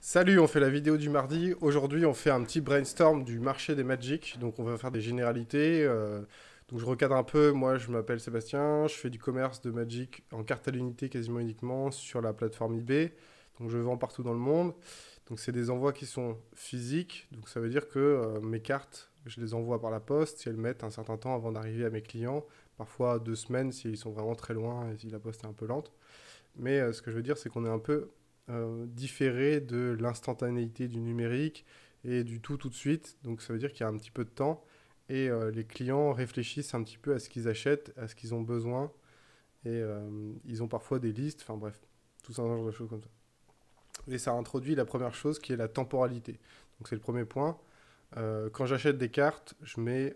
Salut, on fait la vidéo du mardi. Aujourd'hui, on fait un petit brainstorm du marché des Magic. Donc, on va faire des généralités. Donc, je recadre un peu. Moi, je m'appelle Sébastien. Je fais du commerce de Magic en carte à l'unité quasiment uniquement sur la plateforme eBay. Donc, je vends partout dans le monde. Donc, c'est des envois qui sont physiques. Donc, ça veut dire que mes cartes, je les envoie par la poste. Si elles mettent un certain temps avant d'arriver à mes clients, parfois 2 semaines s'ils sont vraiment très loin et si la poste est un peu lente. Mais ce que je veux dire, c'est qu'on est un peu différé de l'instantanéité du numérique et du tout de suite. Donc ça veut dire qu'il y a un petit peu de temps et les clients réfléchissent un petit peu à ce qu'ils achètent, à ce qu'ils ont besoin et ils ont parfois des listes, enfin bref, tout un genre de choses comme ça. Et ça introduit la première chose qui est la temporalité. Donc c'est le premier point. Quand j'achète des cartes, je mets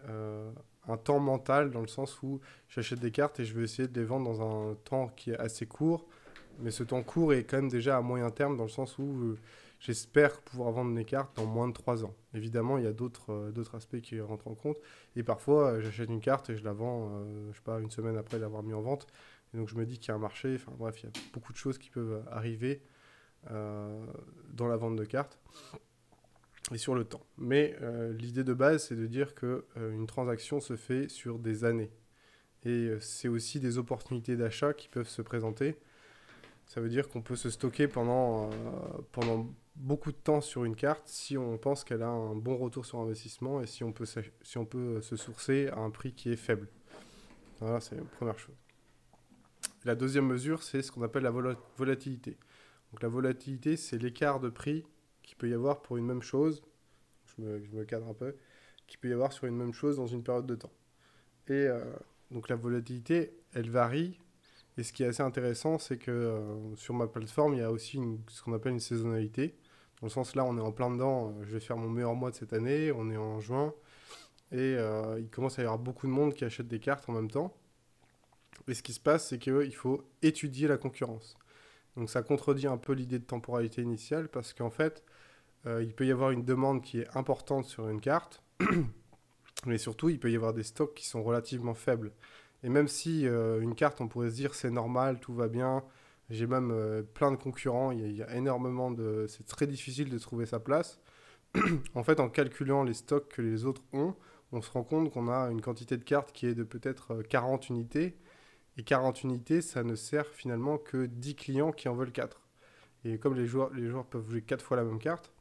un temps mental dans le sens où j'achète des cartes et je vais essayer de les vendre dans un temps qui est assez court. Mais ce temps court est quand même déjà à moyen terme dans le sens où j'espère pouvoir vendre mes cartes dans moins de 3 ans. Évidemment, il y a d'autres aspects qui rentrent en compte. Et parfois, j'achète une carte et je la vends, je sais pas, une semaine après l'avoir mis en vente. Et donc je me dis qu'il y a un marché. Enfin bref, il y a beaucoup de choses qui peuvent arriver euh, dans la vente de cartes et sur le temps. Mais l'idée de base, c'est de dire que une transaction se fait sur des années. Et c'est aussi des opportunités d'achat qui peuvent se présenter. Ça veut dire qu'on peut se stocker pendant beaucoup de temps sur une carte si on pense qu'elle a un bon retour sur investissement et si on peut se sourcer à un prix qui est faible. Voilà, c'est la première chose. La deuxième mesure, c'est ce qu'on appelle la volatilité. Donc la volatilité, c'est l'écart de prix qu'il peut y avoir pour une même chose, je me cadre un peu, qu'il peut y avoir sur une même chose dans une période de temps. Et donc la volatilité, elle varie. Et ce qui est assez intéressant, c'est que sur ma plateforme, il y a aussi ce qu'on appelle une saisonnalité. Dans le sens là, on est en plein dedans, je vais faire mon meilleur mois de cette année, on est en juin, et il commence à y avoir beaucoup de monde qui achète des cartes en même temps. Et ce qui se passe, c'est qu'il faut étudier la concurrence. Donc ça contredit un peu l'idée de temporalité initiale, parce qu'en fait, il peut y avoir une demande qui est importante sur une carte, mais surtout, il peut y avoir des stocks qui sont relativement faibles. Et même si une carte, on pourrait se dire c'est normal, tout va bien, j'ai même plein de concurrents, il y a énormément de... C'est très difficile de trouver sa place. En fait, en calculant les stocks que les autres ont, on se rend compte qu'on a une quantité de cartes qui est de peut-être 40 unités. Et 40 unités, ça ne sert finalement que 10 clients qui en veulent 4. Et comme les joueurs peuvent jouer 4 fois la même carte,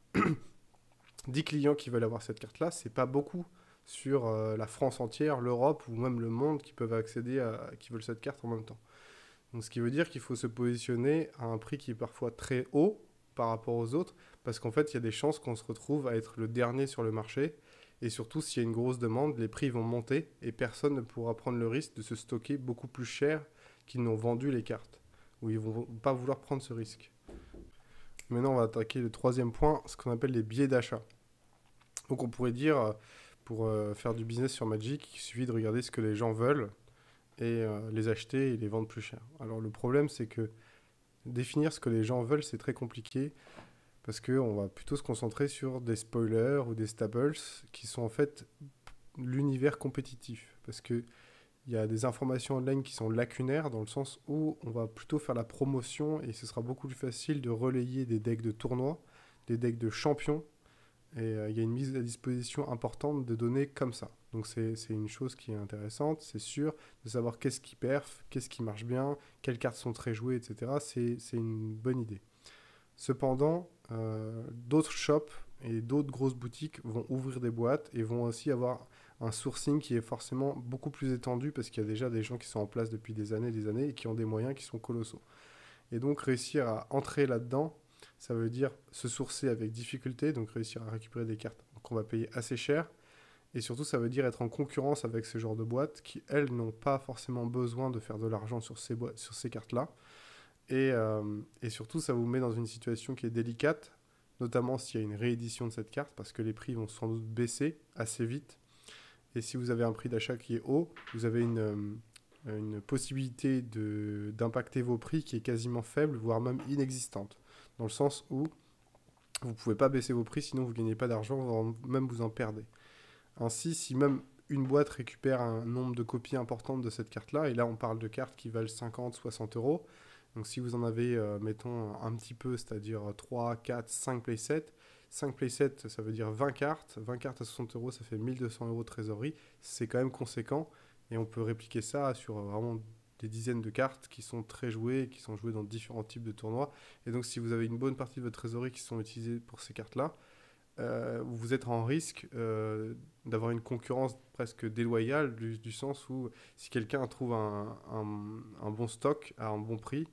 10 clients qui veulent avoir cette carte-là, c'est pas beaucoup sur la France entière, l'Europe ou même le monde qui peuvent accéder qui veulent cette carte en même temps. Donc ce qui veut dire qu'il faut se positionner à un prix qui est parfois très haut par rapport aux autres, parce qu'en fait il y a des chances qu'on se retrouve à être le dernier sur le marché, et surtout s'il y a une grosse demande, les prix vont monter et personne ne pourra prendre le risque de se stocker beaucoup plus cher qu'ils n'ont vendu les cartes, ou ils vont pas vouloir prendre ce risque. Maintenant on va attaquer le troisième point, ce qu'on appelle les biais d'achat. Donc on pourrait dire, pour faire du business sur Magic, il suffit de regarder ce que les gens veulent et les acheter et les vendre plus cher. Alors le problème, c'est que définir ce que les gens veulent, c'est très compliqué parce qu'on va plutôt se concentrer sur des spoilers ou des staples qui sont en fait l'univers compétitif. Parce qu'il y a des informations online qui sont lacunaires dans le sens où on va plutôt faire la promotion et ce sera beaucoup plus facile de relayer des decks de tournoi, des decks de champions et il y a une mise à disposition importante de données comme ça. Donc c'est une chose qui est intéressante, c'est sûr, de savoir qu'est-ce qui perf, qu'est-ce qui marche bien, quelles cartes sont très jouées, etc. C'est une bonne idée. Cependant, d'autres shops et d'autres grosses boutiques vont ouvrir des boîtes et vont aussi avoir un sourcing qui est forcément beaucoup plus étendu parce qu'il y a déjà des gens qui sont en place depuis des années et qui ont des moyens qui sont colossaux. Et donc réussir à entrer là-dedans, ça veut dire se sourcer avec difficulté, donc réussir à récupérer des cartes qu'on va payer assez cher. Et surtout, ça veut dire être en concurrence avec ce genre de boîtes qui, elles, n'ont pas forcément besoin de faire de l'argent sur ces cartes-là. Et surtout, ça vous met dans une situation qui est délicate, notamment s'il y a une réédition de cette carte, parce que les prix vont sans doute baisser assez vite. Et si vous avez un prix d'achat qui est haut, vous avez une possibilité d'impacter vos prix qui est quasiment faible, voire même inexistante. Dans le sens où vous ne pouvez pas baisser vos prix, sinon vous ne gagnez pas d'argent, même vous en perdez. Ainsi, si même une boîte récupère un nombre de copies importantes de cette carte-là, et là on parle de cartes qui valent 50, 60 euros, Donc si vous en avez, mettons, un petit peu, c'est-à-dire 3, 4, 5 playsets, 5 playsets, ça veut dire 20 cartes. 20 cartes à 60 euros, ça fait 1200 euros de trésorerie. C'est quand même conséquent. Et on peut répliquer ça sur vraiment des dizaines de cartes qui sont très jouées, qui sont jouées dans différents types de tournois. Et donc si vous avez une bonne partie de votre trésorerie qui sont utilisées pour ces cartes-là, vous êtes en risque d'avoir une concurrence presque déloyale, du sens où si quelqu'un trouve un bon stock à un bon prix,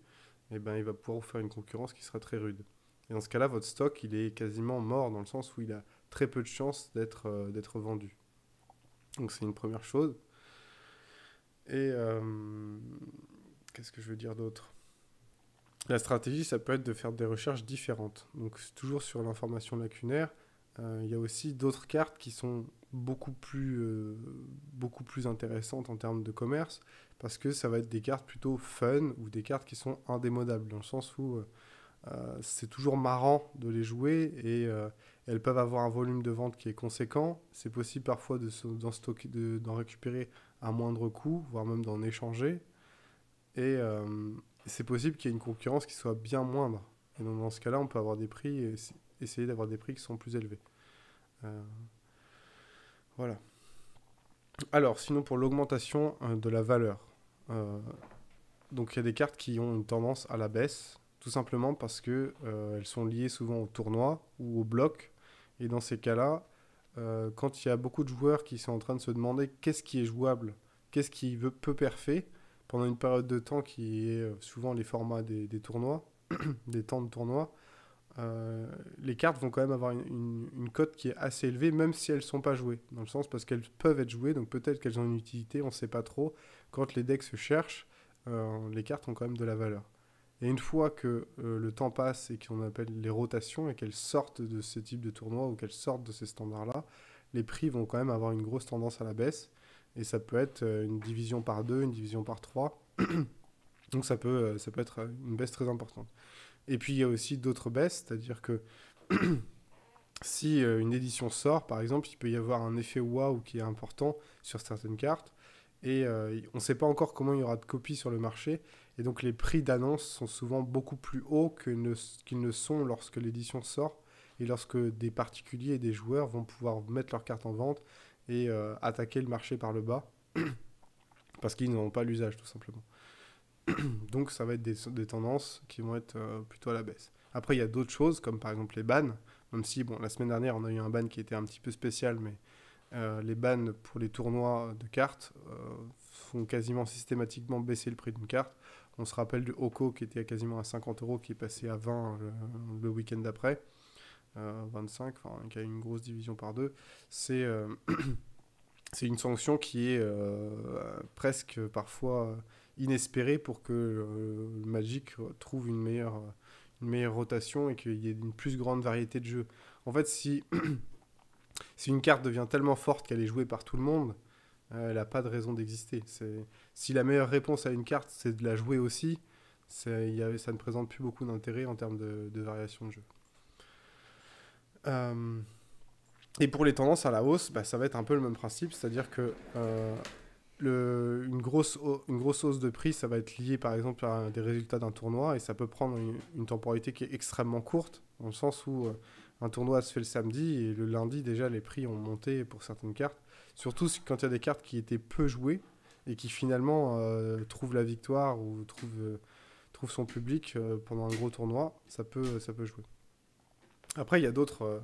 eh ben, il va pouvoir vous faire une concurrence qui sera très rude. Et dans ce cas-là, votre stock, il est quasiment mort dans le sens où il a très peu de chances d'être vendu. Donc c'est une première chose. Et qu'est-ce que je veux dire d'autre? La stratégie, ça peut être de faire des recherches différentes. Donc toujours sur l'information lacunaire, il y a aussi d'autres cartes qui sont beaucoup plus intéressantes en termes de commerce, parce que ça va être des cartes plutôt fun ou des cartes qui sont indémodables, dans le sens où c'est toujours marrant de les jouer et elles peuvent avoir un volume de vente qui est conséquent. C'est possible parfois d'en récupérer à moindre coût, voire même d'en échanger. Et c'est possible qu'il y ait une concurrence qui soit bien moindre. Et donc dans ce cas-là, on peut avoir des prix et essayer d'avoir des prix qui sont plus élevés. Euh, voilà. Alors, sinon pour l'augmentation de la valeur. Euh, donc il y a des cartes qui ont une tendance à la baisse, tout simplement parce que elles sont liées souvent au tournoi ou au bloc. Et dans ces cas-là, quand il y a beaucoup de joueurs qui sont en train de se demander qu'est-ce qui est jouable, qu'est-ce qui peut perfer, pendant une période de temps qui est souvent les formats des tournois, des temps de tournoi, les cartes vont quand même avoir une cote qui est assez élevée, même si elles ne sont pas jouées. Dans le sens parce qu'elles peuvent être jouées, donc peut-être qu'elles ont une utilité, on ne sait pas trop. Quand les decks se cherchent, les cartes ont quand même de la valeur. Et une fois que le temps passe et qu'on appelle les rotations et qu'elles sortent de ce type de tournoi ou qu'elles sortent de ces standards-là, les prix vont quand même avoir une grosse tendance à la baisse. Et ça peut être une division par 2, une division par 3. Donc ça peut être une baisse très importante. Et puis il y a aussi d'autres baisses, c'est-à-dire que si une édition sort, par exemple, il peut y avoir un effet wow qui est important sur certaines cartes. Et on ne sait pas encore comment il y aura de copies sur le marché. Et donc les prix d'annonce sont souvent beaucoup plus hauts qu'ils ne sont lorsque l'édition sort. Et lorsque des particuliers et des joueurs vont pouvoir mettre leurs cartes en vente et attaquer le marché par le bas. Parce qu'ils n'ont pas l'usage, tout simplement. Donc ça va être des tendances qui vont être plutôt à la baisse. Après, il y a d'autres choses, comme par exemple les bans. Même si, bon, la semaine dernière, on a eu un ban qui était un petit peu spécial, mais les bans pour les tournois de cartes font quasiment systématiquement baisser le prix d'une carte. On se rappelle du Oko qui était quasiment à 50 euros, qui est passé à 20 le week-end d'après. 25, enfin, qui a une grosse division par deux. C'est c'est une sanction qui est presque parfois inespérée pour que Magic trouve une meilleure rotation et qu'il y ait une plus grande variété de jeux. En fait, si une carte devient tellement forte qu'elle est jouée par tout le monde, elle n'a pas de raison d'exister. Si la meilleure réponse à une carte, c'est de la jouer aussi, ça ne présente plus beaucoup d'intérêt en termes de variation de jeu. Et pour les tendances à la hausse, bah, ça va être un peu le même principe, c'est-à-dire que une grosse hausse de prix, ça va être lié par exemple à des résultats d'un tournoi et ça peut prendre une temporalité qui est extrêmement courte, dans le sens où un tournoi se fait le samedi et le lundi déjà les prix ont monté pour certaines cartes, surtout quand il y a des cartes qui étaient peu jouées et qui finalement trouvent la victoire ou trouvent son public pendant un gros tournoi, ça peut jouer. Après, il y a d'autres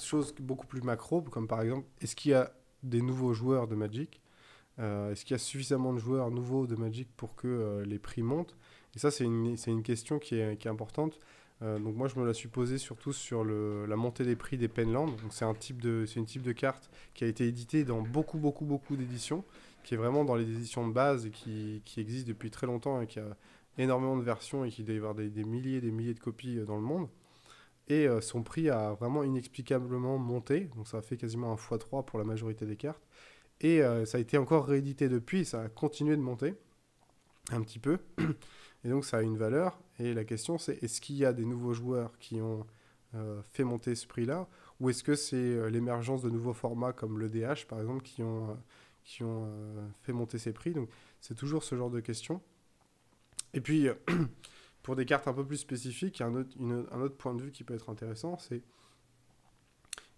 choses beaucoup plus macro, comme par exemple, est-ce qu'il y a des nouveaux joueurs de Magic? Est-ce qu'il y a suffisamment de joueurs nouveaux de Magic pour que les prix montent? Et ça, c'est une question qui est importante. Donc moi, je me la suis posée surtout sur la montée des prix des Penland. Donc c'est une type de carte qui a été éditée dans beaucoup d'éditions, qui est vraiment dans les éditions de base et qui existe depuis très longtemps et qui a énormément de versions et qui doit y avoir des milliers et des milliers de copies dans le monde. Et son prix a vraiment inexplicablement monté, donc ça a fait quasiment un x3 pour la majorité des cartes. Et ça a été encore réédité depuis, ça a continué de monter un petit peu. Et donc ça a une valeur. Et la question c'est, est-ce qu'il y a des nouveaux joueurs qui ont fait monter ce prix-là? Ou est-ce que c'est l'émergence de nouveaux formats comme le DH par exemple qui ont fait monter ces prix? Donc c'est toujours ce genre de questions. Et puis, pour des cartes un peu plus spécifiques, il y a un autre point de vue qui peut être intéressant, c'est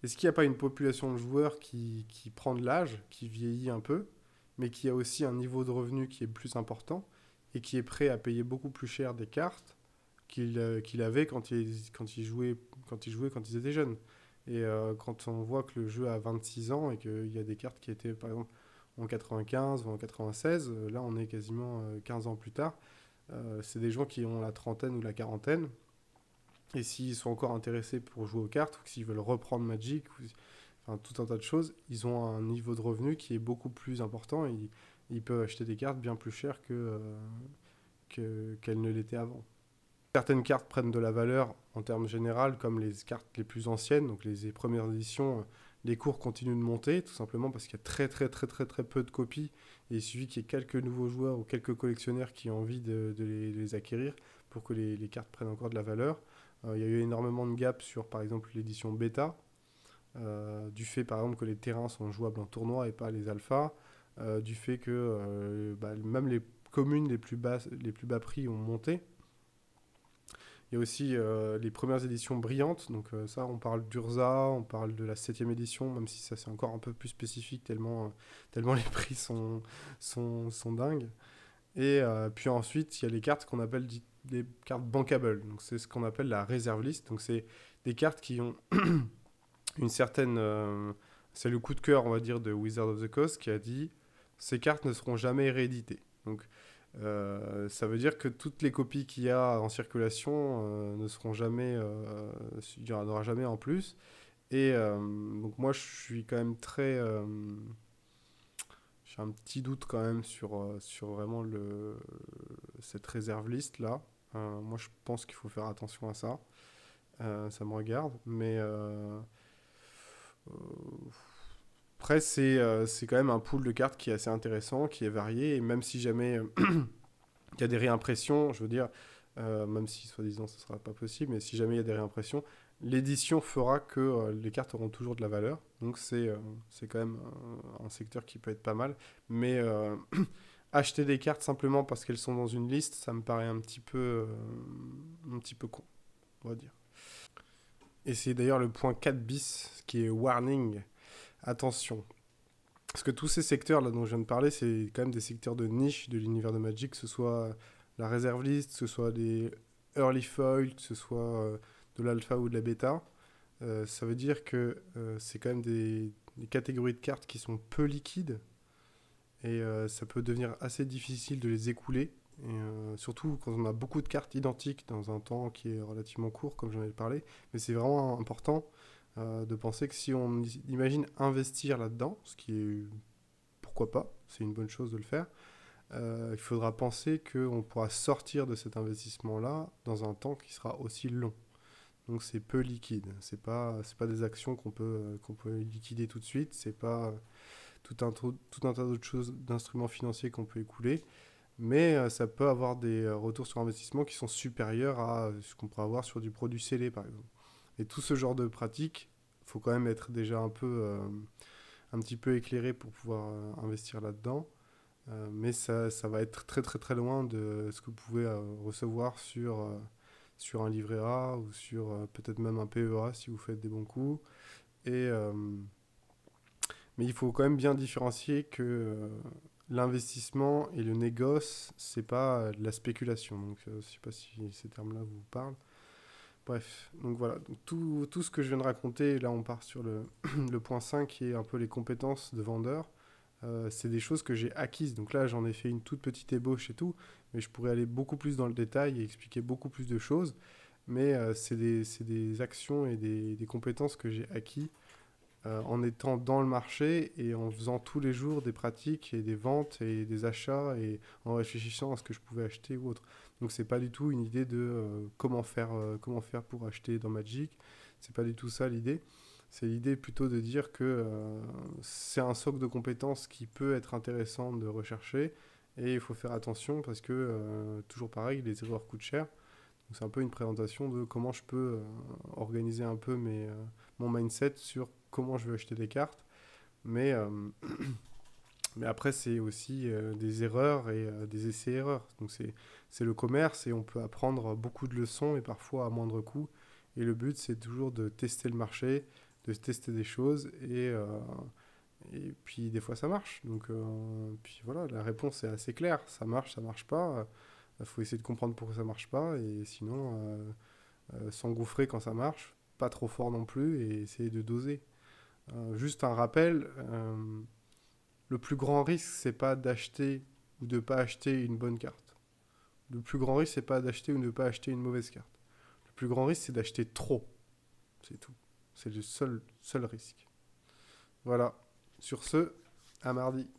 est-ce qu'il n'y a pas une population de joueurs qui prend de l'âge, qui vieillit un peu, mais qui a aussi un niveau de revenu qui est plus important et qui est prêt à payer beaucoup plus cher des cartes qu'il avait quand ils étaient jeunes. Et quand on voit que le jeu a 26 ans et qu'il y a des cartes qui étaient par exemple en 95 ou en 96, là on est quasiment 15 ans plus tard, c'est des gens qui ont la trentaine ou la quarantaine. Et s'ils sont encore intéressés pour jouer aux cartes, ou s'ils veulent reprendre Magic, enfin tout un tas de choses, ils ont un niveau de revenu qui est beaucoup plus important et ils peuvent acheter des cartes bien plus chères qu'elles ne l'étaient avant. Certaines cartes prennent de la valeur en termes généraux, comme les cartes les plus anciennes, donc les premières éditions. Les cours continuent de monter, tout simplement parce qu'il y a très peu de copies. Et il suffit qu'il y ait quelques nouveaux joueurs ou quelques collectionneurs qui ont envie de les acquérir pour que les cartes prennent encore de la valeur. Il y a eu énormément de gaps sur, par exemple, l'édition bêta, du fait, par exemple, que les terrains sont jouables en tournoi et pas les alphas, du fait que même les communes les plus bas prix ont monté. Il y a aussi les premières éditions brillantes, donc ça on parle d'Urza, on parle de la 7ème édition, même si ça c'est encore un peu plus spécifique tellement les prix sont dingues. Et puis ensuite il y a les cartes qu'on appelle des cartes bankable, donc c'est ce qu'on appelle la réserve list, donc c'est des cartes qui ont une certaine... c'est le coup de cœur on va dire de Wizard of the Coast qui a dit ces cartes ne seront jamais rééditées. Donc ça veut dire que toutes les copies qu'il y a en circulation ne seront jamais, il n'y en aura jamais en plus. Et donc moi je suis quand même j'ai un petit doute quand même sur vraiment cette réserve liste là. Moi je pense qu'il faut faire attention à ça. Ça me regarde, mais après c'est quand même un pool de cartes qui est assez intéressant, qui est varié, et même si jamais il y a des réimpressions, je veux dire, même si soi-disant ce ne sera pas possible, mais si jamais il y a des réimpressions, l'édition fera que les cartes auront toujours de la valeur. Donc c'est quand même un secteur qui peut être pas mal. Mais acheter des cartes simplement parce qu'elles sont dans une liste, ça me paraît un petit peu con, on va dire. Et c'est d'ailleurs le point 4 bis qui est warning. Attention. Parce que tous ces secteurs là dont je viens de parler, c'est quand même des secteurs de niche de l'univers de Magic, que ce soit la réserve list, que ce soit des early foil, que ce soit de l'alpha ou de la bêta. Ça veut dire que c'est quand même des catégories de cartes qui sont peu liquides et ça peut devenir assez difficile de les écouler. Et, surtout quand on a beaucoup de cartes identiques dans un temps qui est relativement court, comme j'en ai parlé. Mais c'est vraiment important de penser que si on imagine investir là-dedans, ce qui est pourquoi pas, c'est une bonne chose de le faire, il faudra penser qu'on pourra sortir de cet investissement-là dans un temps qui sera aussi long. Donc c'est peu liquide, c'est pas des actions qu'on peut liquider tout de suite, c'est pas tout un tas d'autres choses, d'instruments financiers qu'on peut écouler, mais ça peut avoir des retours sur investissement qui sont supérieurs à ce qu'on pourrait avoir sur du produit scellé par exemple. Et tout ce genre de pratique, il faut quand même être déjà un petit peu éclairé pour pouvoir investir là-dedans. Mais ça va être très loin de ce que vous pouvez recevoir sur un livret A ou sur peut-être même un PEA si vous faites des bons coups. Et, mais il faut quand même bien différencier que l'investissement et le négoce, c'est pas de la spéculation. Donc je ne sais pas si ces termes-là vous parlent. Bref, donc voilà, donc tout ce que je viens de raconter, là on part sur le point 5 qui est un peu les compétences de vendeur. C'est des choses que j'ai acquises. Donc là j'en ai fait une toute petite ébauche et tout, mais je pourrais aller beaucoup plus dans le détail et expliquer beaucoup plus de choses. Mais c'est des actions et des compétences que j'ai acquis en étant dans le marché et en faisant tous les jours des pratiques et des ventes et des achats et en réfléchissant à ce que je pouvais acheter ou autre. Donc c'est pas du tout une idée de comment faire pour acheter dans Magic. C'est pas du tout ça l'idée. C'est l'idée plutôt de dire que c'est un socle de compétences qui peut être intéressant de rechercher et il faut faire attention parce que toujours pareil, les erreurs coûtent cher. Donc c'est un peu une présentation de comment je peux organiser un peu mon mindset sur comment je veux acheter des cartes. Mais Mais après, c'est aussi des erreurs et des essais-erreurs. Donc c'est le commerce et on peut apprendre beaucoup de leçons et parfois à moindre coût. Et le but, c'est toujours de tester le marché, de tester des choses et puis des fois ça marche. Donc puis voilà, la réponse est assez claire. Ça marche pas. Il faut essayer de comprendre pourquoi ça marche pas et sinon s'engouffrer quand ça marche, pas trop fort non plus et essayer de doser. Juste un rappel, le plus grand risque, c'est pas d'acheter ou de pas acheter une bonne carte. Le plus grand risque, c'est pas d'acheter ou de pas acheter une mauvaise carte. Le plus grand risque, c'est d'acheter trop. C'est tout. C'est le seul risque. Voilà. Sur ce, à mardi.